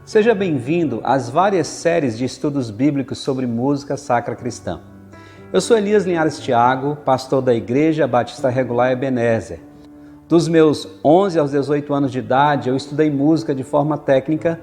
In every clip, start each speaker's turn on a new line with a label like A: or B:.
A: Seja bem-vindo às várias séries de estudos bíblicos sobre música sacra cristã. Eu sou Elias Linhares Thiago, pastor da Igreja Batista Regular Ebenezer. Dos meus 11 aos 18 anos de idade, eu estudei música de forma técnica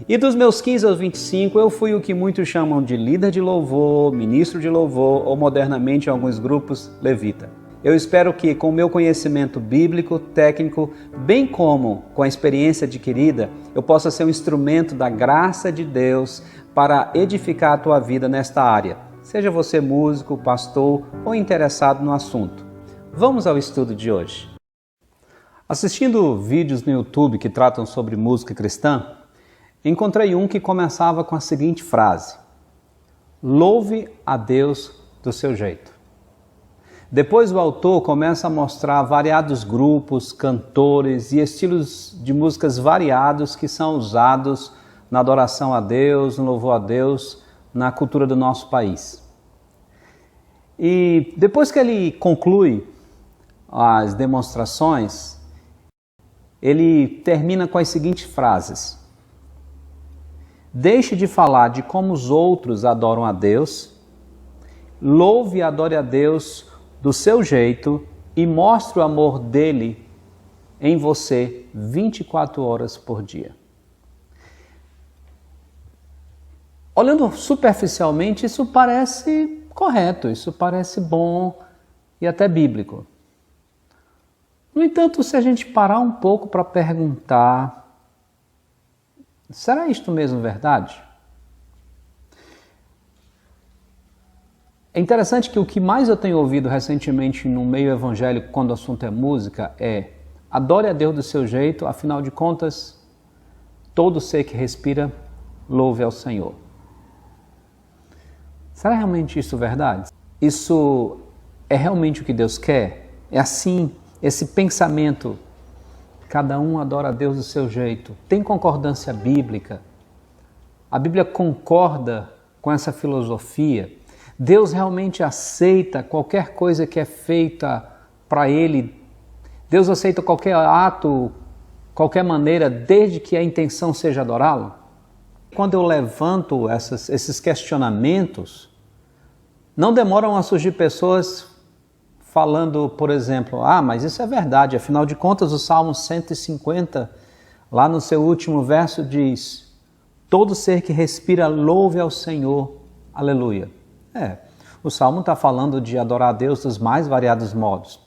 A: e dos meus 15 aos 25, eu fui o que muitos chamam de líder de louvor, ministro de louvor ou modernamente em alguns grupos, levita. Eu espero que com o meu conhecimento bíblico, técnico, bem como com a experiência adquirida, eu possa ser um instrumento da graça de Deus para edificar a tua vida nesta área. Seja você músico, pastor ou interessado no assunto. Vamos ao estudo de hoje. Assistindo vídeos no YouTube que tratam sobre música cristã, encontrei um que começava com a seguinte frase: louve a Deus do seu jeito. Depois o autor começa a mostrar variados grupos, cantores e estilos de músicas variados que são usados na adoração a Deus, no louvor a Deus, na cultura do nosso país. E depois que ele conclui as demonstrações, ele termina com as seguintes frases: deixe de falar de como os outros adoram a Deus, louve e adore a Deus do seu jeito e mostre o amor dele em você 24 horas por dia. Olhando superficialmente, isso parece correto, isso parece bom e até bíblico. No entanto, se a gente parar um pouco para perguntar, será isto mesmo verdade? É interessante que o que mais eu tenho ouvido recentemente no meio evangélico quando o assunto é música é: adore a Deus do seu jeito, afinal de contas, todo ser que respira, louve ao Senhor. Será realmente isso verdade? Isso é realmente o que Deus quer? É assim, esse pensamento, cada um adora a Deus do seu jeito, tem concordância bíblica? A Bíblia concorda com essa filosofia? Deus realmente aceita qualquer coisa que é feita para Ele? Deus aceita qualquer ato, qualquer maneira, desde que a intenção seja adorá-lo? Quando eu levanto esses questionamentos, não demoram a surgir pessoas falando, por exemplo, mas isso é verdade, afinal de contas o Salmo 150, lá no seu último verso diz: todo ser que respira louve ao Senhor, aleluia. O Salmo está falando de adorar a Deus dos mais variados modos.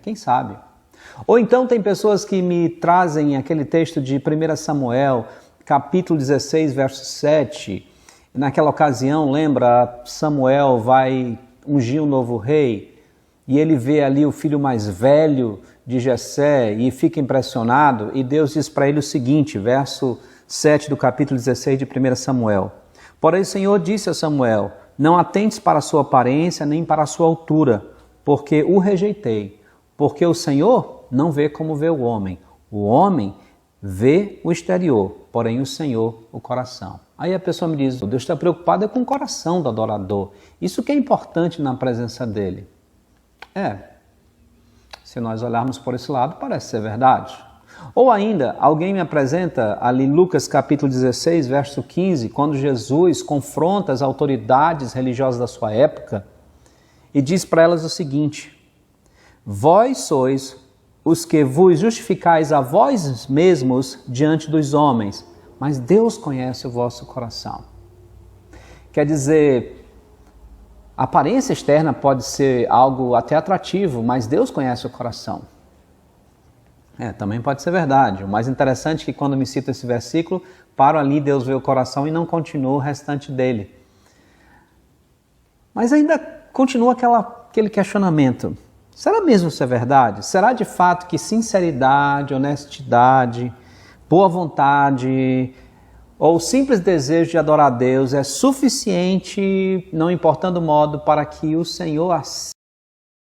A: Quem sabe? Ou então tem pessoas que me trazem aquele texto de 1 Samuel, capítulo 16, verso 7. Naquela ocasião, lembra, Samuel vai ungir um novo rei e ele vê ali o filho mais velho de Jessé e fica impressionado, e Deus diz para ele o seguinte, verso 7 do capítulo 16 de 1 Samuel. Porém o Senhor disse a Samuel: não atentes para a sua aparência, nem para a sua altura, porque o rejeitei. Porque o Senhor não vê como vê o homem. O homem vê o exterior, porém o Senhor o coração. Aí a pessoa me diz: Deus está preocupado com o coração do adorador. Isso que é importante na presença dele. Se nós olharmos por esse lado, parece ser verdade. Ou ainda, alguém me apresenta ali Lucas capítulo 16, verso 15, quando Jesus confronta as autoridades religiosas da sua época e diz para elas o seguinte: vós sois os que vos justificais a vós mesmos diante dos homens, mas Deus conhece o vosso coração. Quer dizer, a aparência externa pode ser algo até atrativo, mas Deus conhece o coração. Também pode ser verdade. O mais interessante é que quando me cito esse versículo, paro ali, Deus vê o coração e não continua o restante dele. Mas ainda continua aquele questionamento. Será mesmo isso é verdade? Será de fato que sinceridade, honestidade, boa vontade ou simples desejo de adorar a Deus é suficiente, não importando o modo, para que o Senhor aceite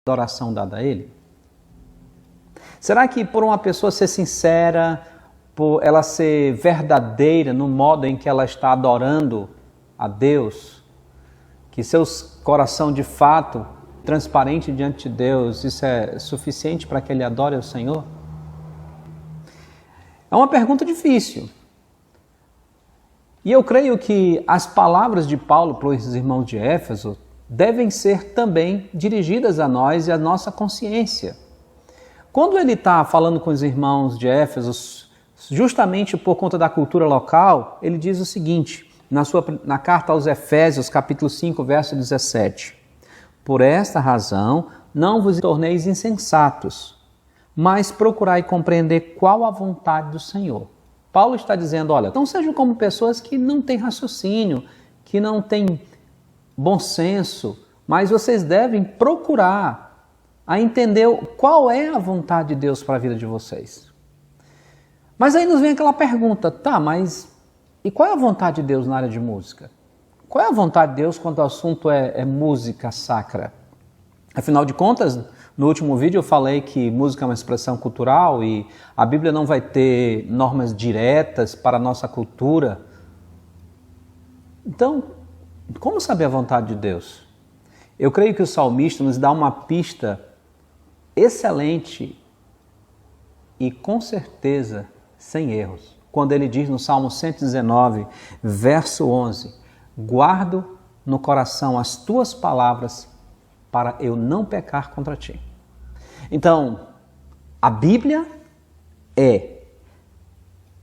A: a adoração dada a Ele? Será que por uma pessoa ser sincera, por ela ser verdadeira no modo em que ela está adorando a Deus, que seu coração de fato transparente diante de Deus, isso é suficiente para que ele adore ao Senhor? É uma pergunta difícil, E eu creio que as palavras de Paulo para os irmãos de Éfeso devem ser também dirigidas a nós e à nossa consciência. Quando ele está falando com os irmãos de Éfeso, justamente por conta da cultura local, ele diz o seguinte, na carta aos Efésios, capítulo 5, verso 17. Por esta razão, não vos torneis insensatos, mas procurai compreender qual a vontade do Senhor. Paulo está dizendo, olha, não sejam como pessoas que não têm raciocínio, que não têm bom senso, mas vocês devem procurar a entender qual é a vontade de Deus para a vida de vocês. Mas aí nos vem aquela pergunta, tá, mas e qual é a vontade de Deus na área de música? Qual é a vontade de Deus quando o assunto é música sacra? Afinal de contas, no último vídeo eu falei que música é uma expressão cultural e a Bíblia não vai ter normas diretas para a nossa cultura. Então, como saber a vontade de Deus? Eu creio que o salmista nos dá uma pista excelente e com certeza sem erros. Quando ele diz no Salmo 119, verso 11, guardo no coração as tuas palavras para eu não pecar contra ti. Então, a Bíblia é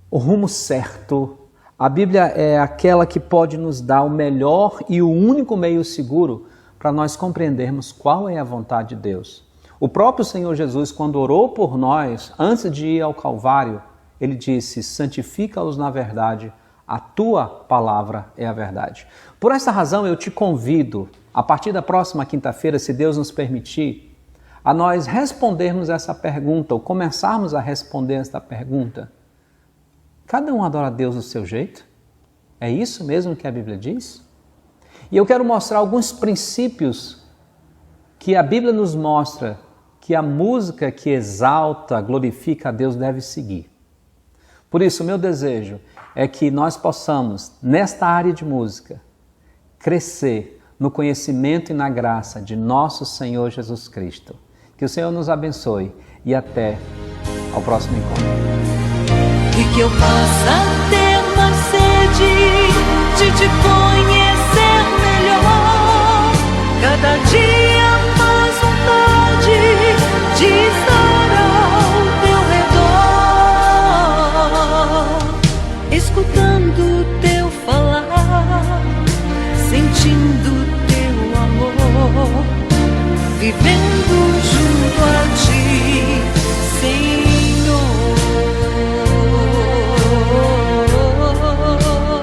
A: o rumo certo. A Bíblia é aquela que pode nos dar o melhor e o único meio seguro para nós compreendermos qual é a vontade de Deus. O próprio Senhor Jesus, quando orou por nós, antes de ir ao Calvário, ele disse, santifica-os na verdade, a tua palavra é a verdade. Por essa razão eu te convido, a partir da próxima quinta-feira, se Deus nos permitir, a nós respondermos essa pergunta, ou começarmos a responder esta pergunta. Cada um adora a Deus do seu jeito? É isso mesmo que a Bíblia diz? E eu quero mostrar alguns princípios que a Bíblia nos mostra que a música que exalta, glorifica a Deus deve seguir. Por isso, o meu desejo é que nós possamos, nesta área de música, crescer no conhecimento e na graça de nosso Senhor Jesus Cristo. Que o Senhor nos abençoe e até ao próximo encontro.
B: E que eu possa ter mais sede de te conhecer melhor, cada dia mais vontade de estar ao teu redor, escutando teu falar, sentindo teu amor, vivendo